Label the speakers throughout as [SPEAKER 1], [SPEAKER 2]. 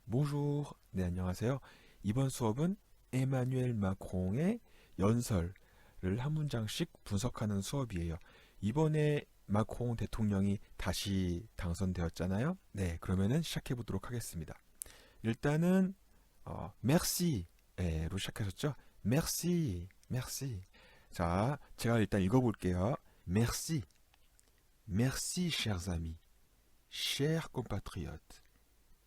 [SPEAKER 1] Bonjour. 네, 안녕하세요. 이번 수업은 에마뉴엘 마크롱의 연설을 한 문장씩 분석하는 수업이에요. 이번에 마크롱 대통령이 다시 당선되었잖아요. 네, 그러면은 시작해 보도록 하겠습니다. 일단은 merci 로 시작하셨죠? merci, merci. 자, 제가 일단 읽어볼게요. merci, merci chers amis, chers compatriotes.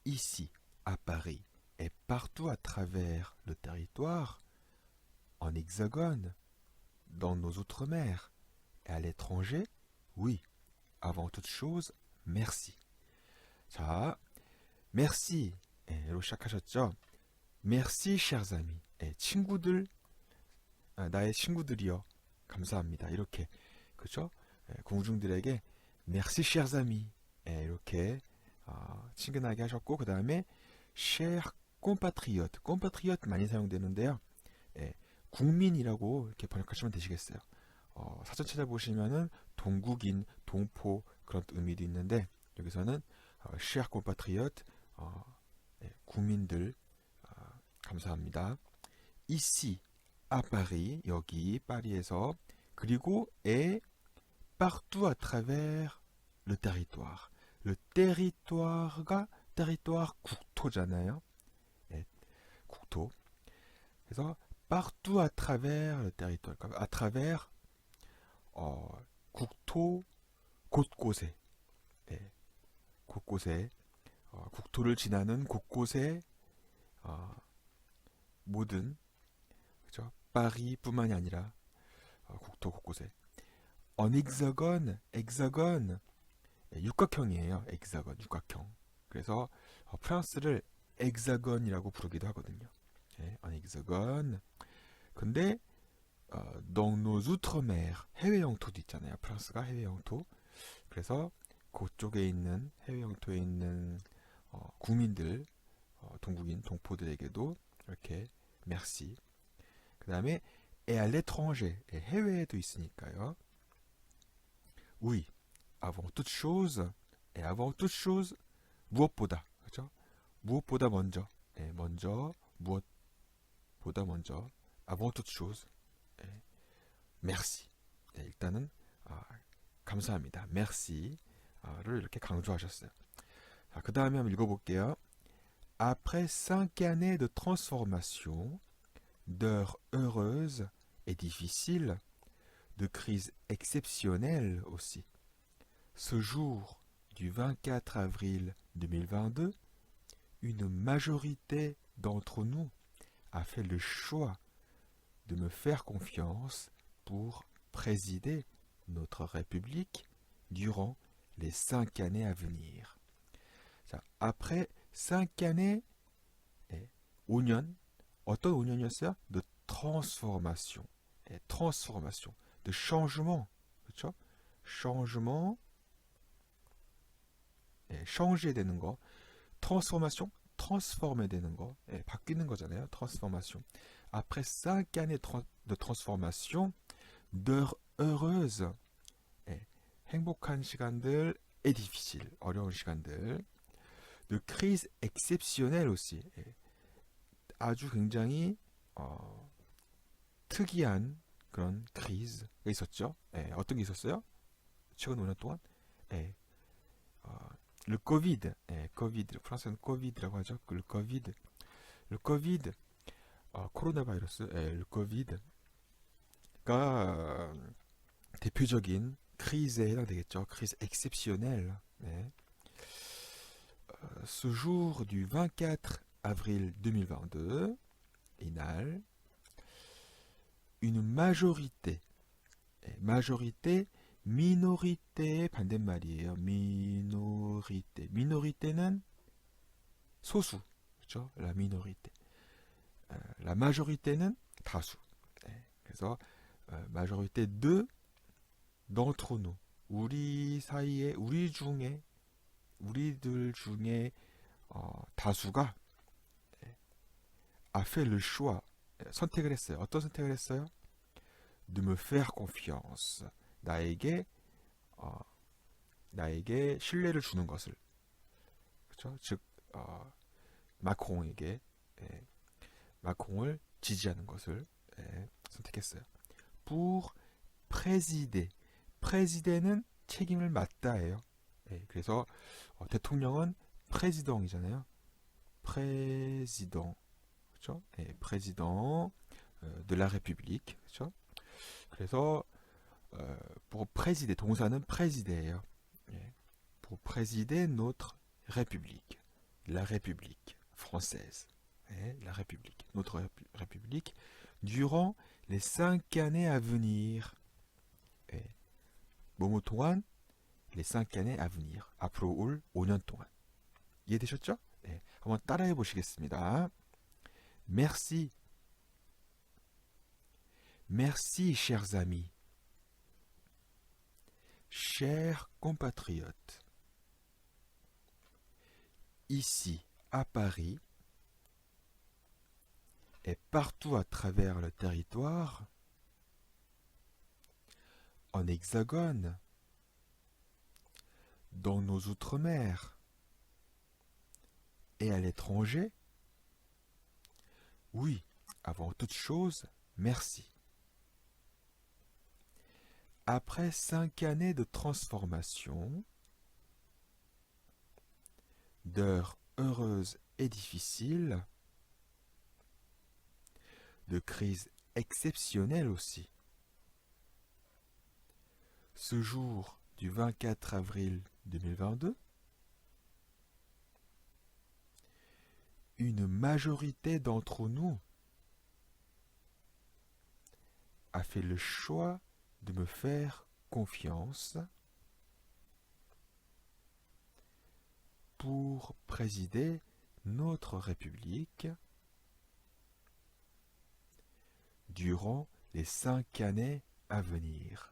[SPEAKER 1] Ici, à Paris, et partout à travers le territoire, en hexagone, dans nos outre-mer et à l'étranger, oui, avant toute chose, merci. 자, merci. 로 시작하셨죠? Merci, chers amis. 친구들, 나의 친구들이여, 감사합니다. 이렇게, 그죠? 공중들에게 merci, chers amis. 이렇게 친근하게 하셨고, 그 다음에 cher compatriote, compatriote 많이 사용되는데요. 국민이라고 이렇게 번역하시면 되시겠어요. 사전 찾아보시면은 동국인, 동포 그런 의미도 있는데 여기서는 cher compatriote, 국민들 감사합니다. ici, à Paris, 여기 파리에서 그리고 et partout à travers le territoire. le territoire가 territoire 국토잖아요. 네, 국토. 그래서 partout à travers le territoire. à travers 국토 곳곳에, 네, 곳곳에 국토를 지나는 곳곳에 모든, 그죠? 파리뿐만이 아니라 국토 곳곳에. en hexagone, hexagone 육각형이에요. 엑사건, 육각형. 그래서 프랑스를 엑사건이라고 부르기도 하거든요. 네, en hexagone. 근데 dans nos outre-mer, 해외 영토도 있잖아요. 프랑스가 해외 영토. 그래서 그쪽에 있는 해외 영토에 있는 국민들, 동국인, 동포들에게도 이렇게 merci. 그 다음에 et à l'étranger, 해외에도 있으니까요. oui. avant toute chose, et avant toute chose, 무엇보다, 그렇죠? 무엇보다 먼저, 먼저, 무엇보다 먼저, avant toute chose, merci. 일단은 감사합니다. merci를 이렇게 강조하셨어요. 그 다음에 한번 읽어볼게요. Après 5 années de transformation, d'heures heureuses et difficiles, de crises exceptionnelles aussi, ce jour du 24 avril 2022, une majorité d'entre nous a fait le choix de me faire confiance pour présider notre République durant les 5 années à venir. 자, après 5 années, 5년, 어떤 5년이었어요? De transformation, transformation, de changement, 그렇죠? changement, changer 되는 거, transformation, transformer 되는 거, 바뀌는 거잖아요. transformation. Après 5 années de transformation, d'heures heureuses, 행복한 시간들, et difficile, 어려운 시간들, de crise exceptionnelle aussi, 아주 굉장히 특이한 그런 크리즈가 있었죠. 어떤 게 있었어요? 최근 5년 동안? le Covid, Covid, 프랑스는 Covid라고 하죠. le Covid, 코로나 바이러스, le Covid가 대표적인 크리즈에 해당되겠죠. crise exceptionnelle. Ce jour du 24 avril 2022, 이날 une majorité, minorité의 반대말이에요. minorité는 소수, 그렇죠? la minorité. la majorité는 다수. 그래서 majorité de d'entre nous, 우리 사이에, 우리들 중에 다수가 a fait le choix, 선택을 했어요. 어떤 선택을 했어요? de me faire confiance, 나에게 신뢰를 주는 것을, 그렇죠? 즉 마크롱에게 마크롱을 지지하는 것을 선택했어요. pour présider. présider는 책임을 맡다예요. 그래서 대통령은 président이잖아요. président, 그렇죠? président de la République, 그렇죠? 그래서 pour présider 동사는 présider예요. pour présider notre République, la République française, la République, notre République, durant les 5 années à venir. 뭐뭐 동안 les 5 années à venir. 앞으로 올 5년 동안. 이해되셨죠? 한번 따라해 보시겠습니다. Merci. Merci, chers amis. Chers compatriotes. Ici, à Paris, et partout à travers le territoire, en hexagone, dans nos outre-mer et à l'étranger, oui, avant toute chose, merci. Après 5 années de transformation, d'heures heureuses et difficiles, de crises exceptionnelles aussi, ce jour du 24 avril 2022, une majorité d'entre nous a fait le choix de me faire confiance pour présider notre République durant les 5 années à venir.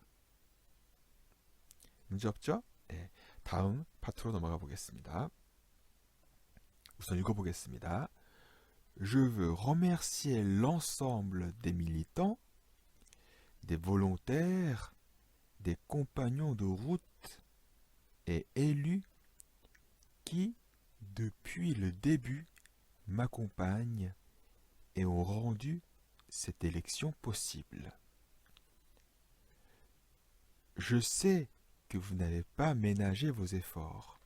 [SPEAKER 1] 문제 없죠? 다음 파트로 넘어가 보겠습니다. 우선 읽어보겠습니다. Je veux remercier l'ensemble des militants, des volontaires, des compagnons de route et élus qui, depuis le début, m'accompagnent et ont rendu cette élection possible. Je sais que vous n'avez pas ménagé vos efforts,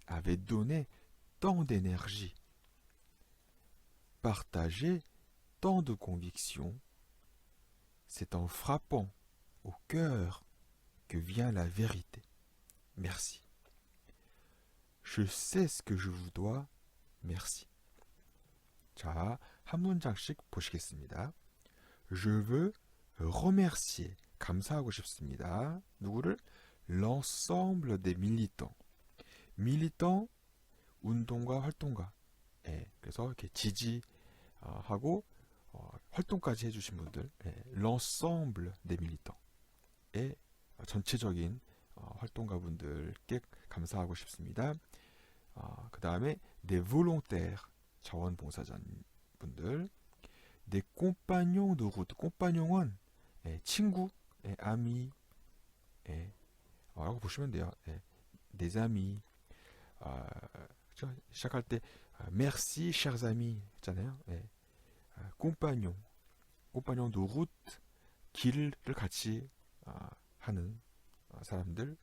[SPEAKER 1] avez donné tant d'énergie, partagé tant de convictions. C'est en frappant au cœur que vient la vérité. Merci. Je sais ce que je vous dois. Merci. 자, 한 문장씩 보시겠습니다. Je veux remercier. 감사하고 싶습니다. 누구를? L'ensemble des militants. militants, 운동가, 활동가. 그래서 이렇게 지지하고 활동까지 해주신 분들. L'ensemble des militants. 전체적인 활동가 분들께 감사하고 싶습니다. 그 다음에 des volontaires, 자원봉사자분들. des compagnons de route. compagnon은 친구, ami, 라고 보시면 돼요. des amis. 그렇죠? 시작할 때 merci, chers amis 있잖아요. compagnon, compagnon de route, 길을 같이 하는 사람들.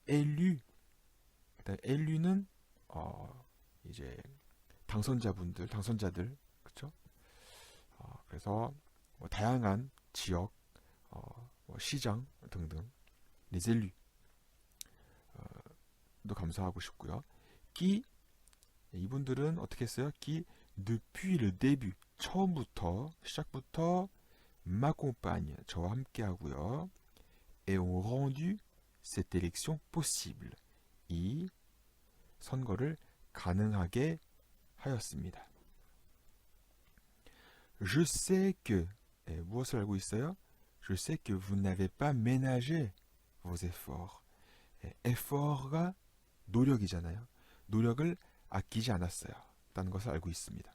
[SPEAKER 1] élu, élu는 이제 당선자들, 그렇죠? 그래서 뭐 다양한 지역, 뭐 시장 등등, les élus 도 감사하고 싶고요. qui, 이분들은 어떻게 했어요? qui depuis le début, 처음부터, 시작부터 m'accompagne, 저와 함께 하고요. et ont rendu cette élection possible, 이 선거를 가능하게 하였습니다. Je sais que, 무엇을 알고 있어요? Je sais que vous n'avez pas ménagé vos efforts. effort가 노력이잖아요. 노력을 아끼지 않았어요. 라는 것을 알고 있습니다.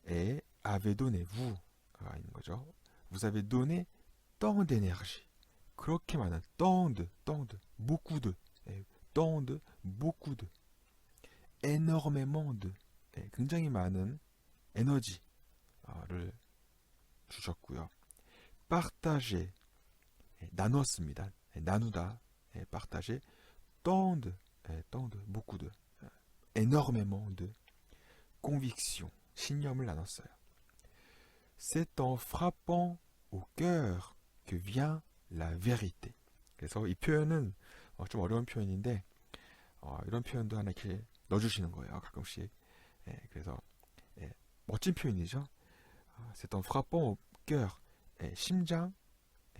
[SPEAKER 1] Et avez donné, vous가 있는 거죠. Vous avez donné tant d'énergie. 그렇게 많은 tant de, beaucoup de, tant de, beaucoup de. énormément de 굉장히 많은 에너지를 주셨고요. partager 나눴습니다. 나누다 partager tant de beaucoup de énormément de conviction 신념을 나눴어요. C'est en frappant au cœur que vient la vérité. 그래서 이 표현은 좀 어려운 표현인데 이런 표현도 하나 이렇게 넣어주시는 거예요. 가끔씩. 그래서 멋진 표현이죠. C'est en frappant au cœur. 심장,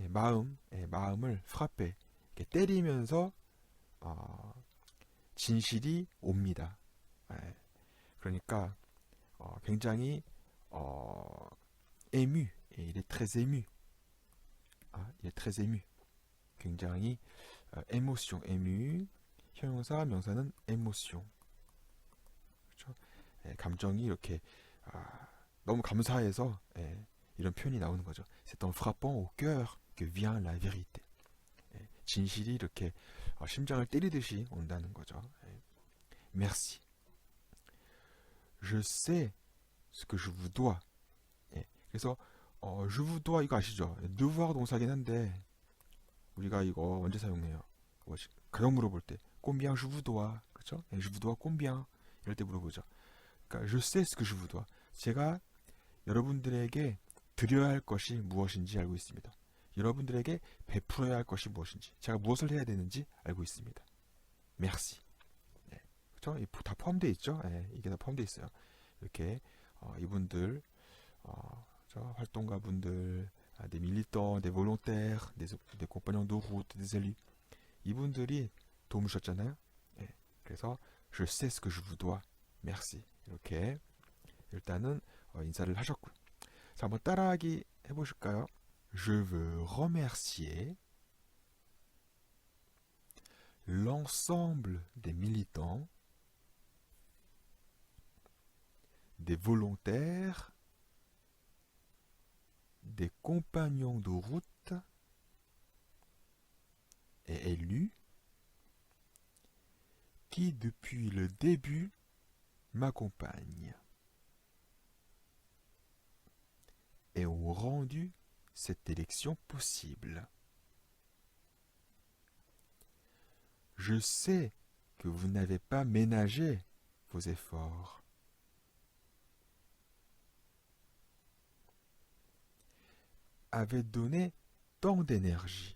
[SPEAKER 1] 마음을 frappe 이렇게 때리면서 진실이 옵니다. 그러니까 굉장히 ému, il est très ému. il est très ému. 굉장히 émotion, ému. 형용사, 명사는 émotion. 그렇죠? 감정이 이렇게 너무 감사해서 이런 표현이 나오는 거죠. C'est en frappant au cœur que vient la vérité. 진실이 이렇게 심장을 때리듯이 온다는 거죠. Merci. Je sais ce que je vous dois. 그래서 je vous dois 이거 아시죠? devoir 동사긴 한데 우리가 이거 언제 사용해요? 가격 물어볼 때 combien je vous dois, 그렇죠? je vous dois combien 이럴 때 물어보죠. 그러니까 je sais ce que je vous dois. 제가 여러분들에게 드려야 할 것이 무엇인지 알고 있습니다. 여러분들에게 베풀어야 할 것이 무엇인지, 제가 무엇을 해야 되는지 알고 있습니다. Merci. 그렇죠? 다 포함되어 있죠? 이게 다 포함되어 있어요. 이렇게 이분들 활동가분들, des militants, des volontaires, des compagnons de route, des élus, 이분들이 도움을 주셨잖아요. 그래서 je sais ce que je vous dois. Merci. 이렇게 일단은 인사를 하셨고요. 자, 한번 따라하기 해보실까요? Je veux remercier l'ensemble des militants, des volontaires, des compagnons de route et élus qui, depuis le début, m'accompagnent et ont rendu cette élection possible. Je sais que vous n'avez pas ménagé vos efforts. Avez donné tant d'énergie,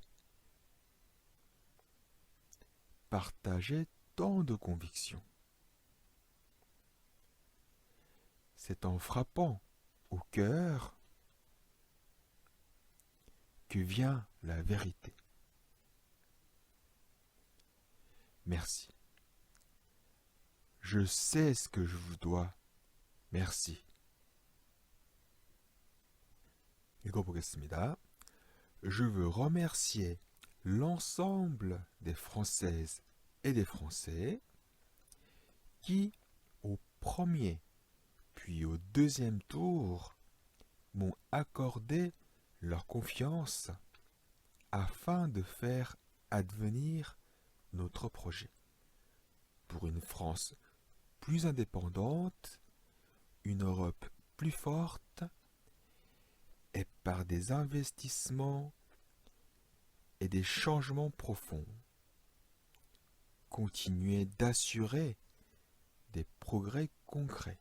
[SPEAKER 1] partagé tant de convictions. C'est en frappant au cœur que vient la vérité. Merci. Je sais ce que je vous dois. Merci. 읽어보겠습니다. Je veux remercier l'ensemble des Françaises et des Français qui, au premier puis au deuxième tour, m'ont accordé leur confiance afin de faire advenir notre projet pour une France plus indépendante, une Europe plus forte et par des investissements et des changements profonds. Continuer d'assurer des progrès concrets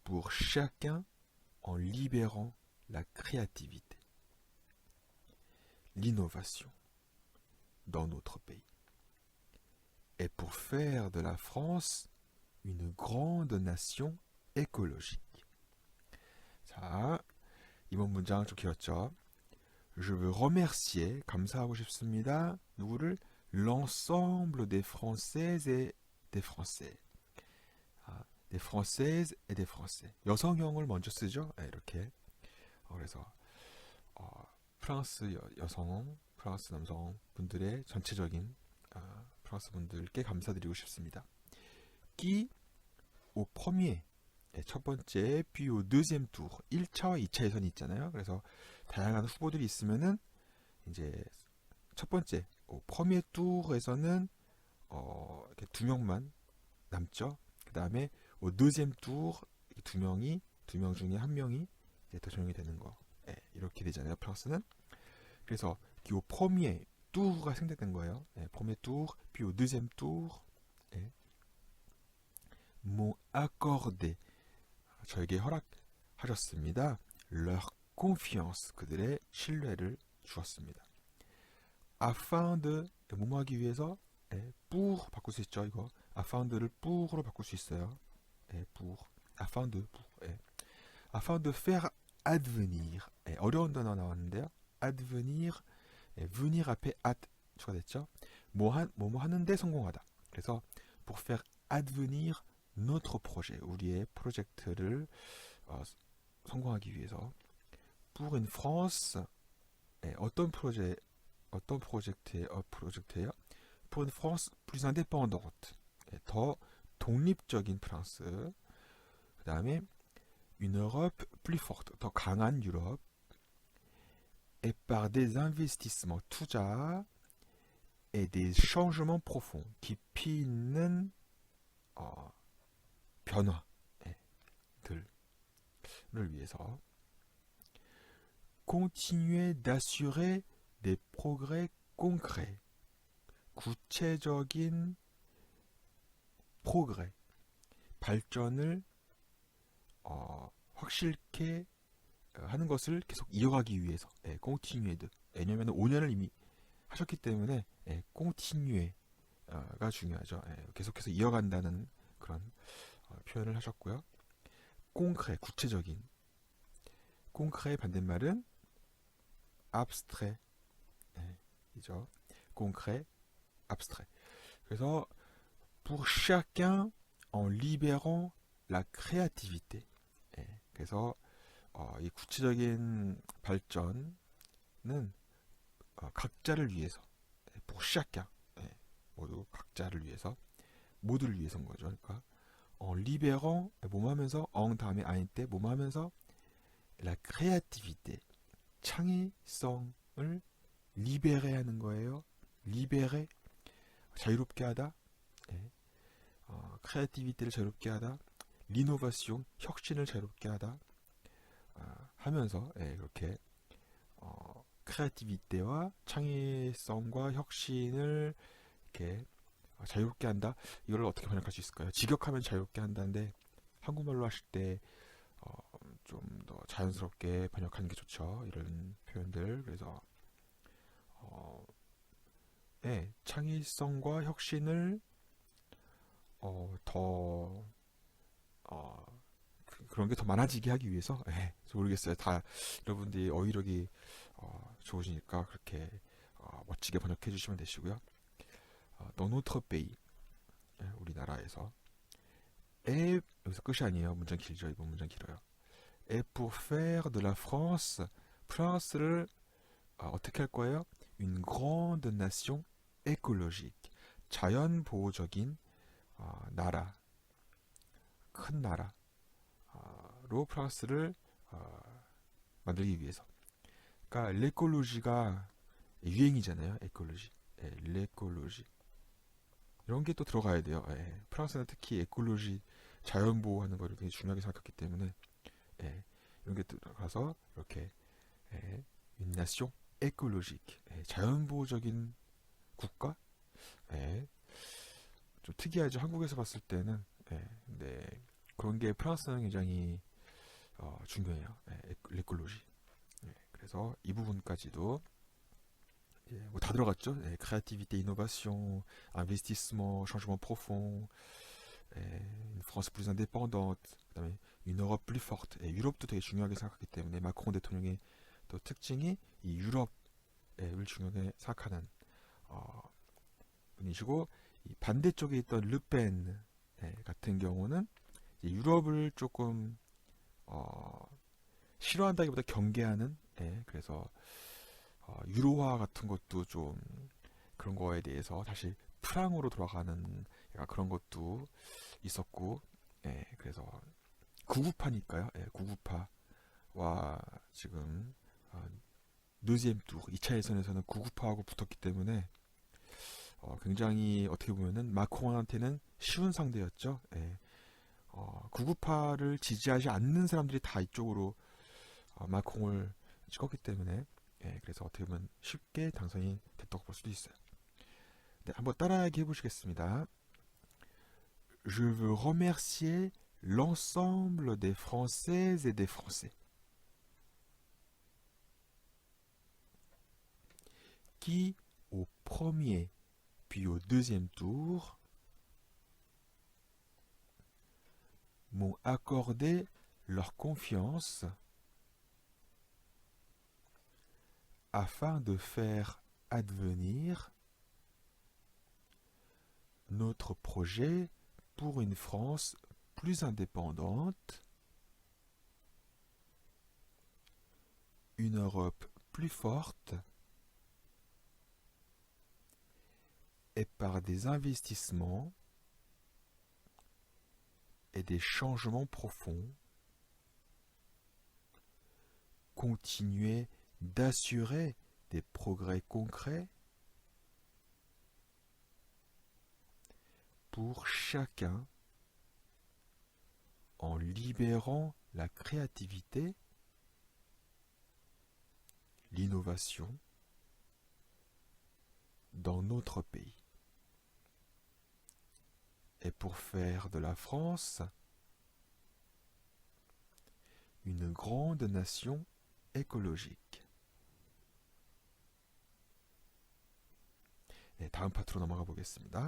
[SPEAKER 1] pour chacun en libérant la créativité, l'innovation dans notre pays et pour faire de la France une grande nation écologique. 자, 이번 문장 좀 길었죠. Je veux remercier, 감사하고 싶습니다. 누구를? L'ensemble des Françaises et des Français. des Françaises et des Français. 여성형을 먼저 쓰죠. 이렇게. 그래서 프랑스 여성, 프랑스 남성 분들의 전체적인 프랑스 분들께 감사드리고 싶습니다. Qui au premier, 첫 번째, puis au deuxième tour, 1차와 2차 예선이 있잖아요. 그래서 다양한 후보들이 있으면은 이제 첫 번째, premier tour에서는 이렇게 두 명만 남죠. 그 다음에 deuxième tour 두 명 중에 한 명이 대통령이 되는 거. 예, 이렇게 되잖아요. 프랑스는. 그래서 au premier tour가 생략된 거예요. 예, premier tour, puis au deuxième tour, 예, m'ont accordé 저에게 허락하셨습니다. leur confiance 그들의 신뢰를 주었습니다. afin de 뭐뭐 하기 위해서 예, pour 바꿀 수 있죠. 이거 afin de를 pour로 바꿀 수 있어요. 예, pour afin de pour, 예. afin de faire advenir 예, 어려운 단어 나왔는데요. advenir 예, venir 앞에 at 추가됐죠. 뭐뭐 하는데 성공하다. 그래서 pour faire advenir notre projet 우리의 프로젝트를 성공하기 위해서 pour une France 예, 어떤 프로젝트예요? pour une France plus indépendante 예, 더 독립적인 프랑스. 그 다음에 une Europe plus forte 더 강한 유럽. et par des investissements 투자 et des changements profonds 깊이 있는 변화들을 위해서 continuer d'assurer des progrès concrets 구체적인 progrès 발전을 확실하게 하는 것을 계속 이어가기 위해서 continuer de 왜냐하면 5년을 이미 하셨기 때문에 continuer가 중요하죠. 계속해서 이어간다는 그런 표현을 하셨고요. concret 구체적인 concret 반대말은 abstrait 이죠. concret abstrait. 그래서 pour chacun en libérant la créativité. 그래서 이 구체적인 발전은 각자를 위해서 pour chacun 모두 각자를 위해서 모두를 위해서인 거죠. 그러니까 en libérant 뭐뭐 하면서 en 다음에 아인 때 뭐뭐 하면서 la créativité 창의성을 libérer 하는 거예요. libérer 자유롭게 하다. créativité를 자유롭게 하다. l'innovation 혁신을 자유롭게 하다. 하면서 이렇게 크리에이티비티와 창의성과 혁신을 이렇게 자유롭게 한다. 이걸 어떻게 번역할 수 있을까요? 직역하면 자유롭게 한다는데 한국말로 하실 때 좀 더 자연스럽게 번역하는 게 좋죠. 이런 표현들. 그래서 창의성과 혁신을 더 그런 게 더 많아지게 하기 위해서 모르겠어요. 다 여러분들이 어휘력이 좋으시니까 그렇게 멋지게 번역해 주시면 되시고요. dans notre pays 우리나라에서 여기서 끝이 아니에요. 문장 길죠. 이번 문장 길어요. et pour faire de la France 프랑스를 어떻게 할 거예요? une grande nation écologique 자연 보호적인 나라 큰 나라로 프랑스를 만들기 위해서. 그러니까 l'écologie 유행이잖아요. 에콜로지, l'écologie 이런 게 또 들어가야 돼요. 프랑스는 특히 에콜로지 자연 보호하는 거를 굉장히 중요하게 생각했기 때문에 이런 게 들어가서 이렇게 une nation écologique 자연 보호적인 국가. 좀 특이하죠. 한국에서 봤을 때는 근데 그런 게 프랑스는 굉장히 중요해요. l'écologie. 그래서 이 부분까지도 뭐 다 들어갔죠. créativité, innovation, investissement, changement profond, une France plus indépendante, 그다음에 une Europe plus forte. 유럽도 되게 중요하게 생각하기 때문에 마크롱 대통령의 또 특징이 이 유럽을 중요하게 생각하는 분이시고 이 반대쪽에 있던 르펜 같은 경우는 유럽을 조금 싫어한다기보다 경계하는 그래서 유로화 같은 것도 좀 그런 거에 대해서 다시 프랑으로 돌아가는 그런 것도 있었고 그래서 구구파니까요. 구구파와 지금 deuxième tour 2차 예선에서는 구구파하고 붙었기 때문에 굉장히 어떻게 보면은 마크롱한테는 쉬운 상대였죠. 예. 998을 지지하지 않는 사람들이 다 이쪽으로 마크롱을 찍었기 때문에 예, 그래서 어떻게 보면 쉽게 당선이 됐다고 볼 수도 있어요. 네, 한번 따라하기 해보시겠습니다. Je veux remercier l'ensemble des Françaises et des Français qui, au premier puis au deuxième tour, m'ont accordé leur confiance afin de faire advenir notre projet pour une France plus indépendante, une Europe plus forte et par des investissements et des changements profonds, continuer d'assurer des progrès concrets pour chacun en libérant la créativité, l'innovation dans notre pays. Et pour faire de la France une grande nation écologique. 네, 다음 파트로 넘어가 보겠습니다.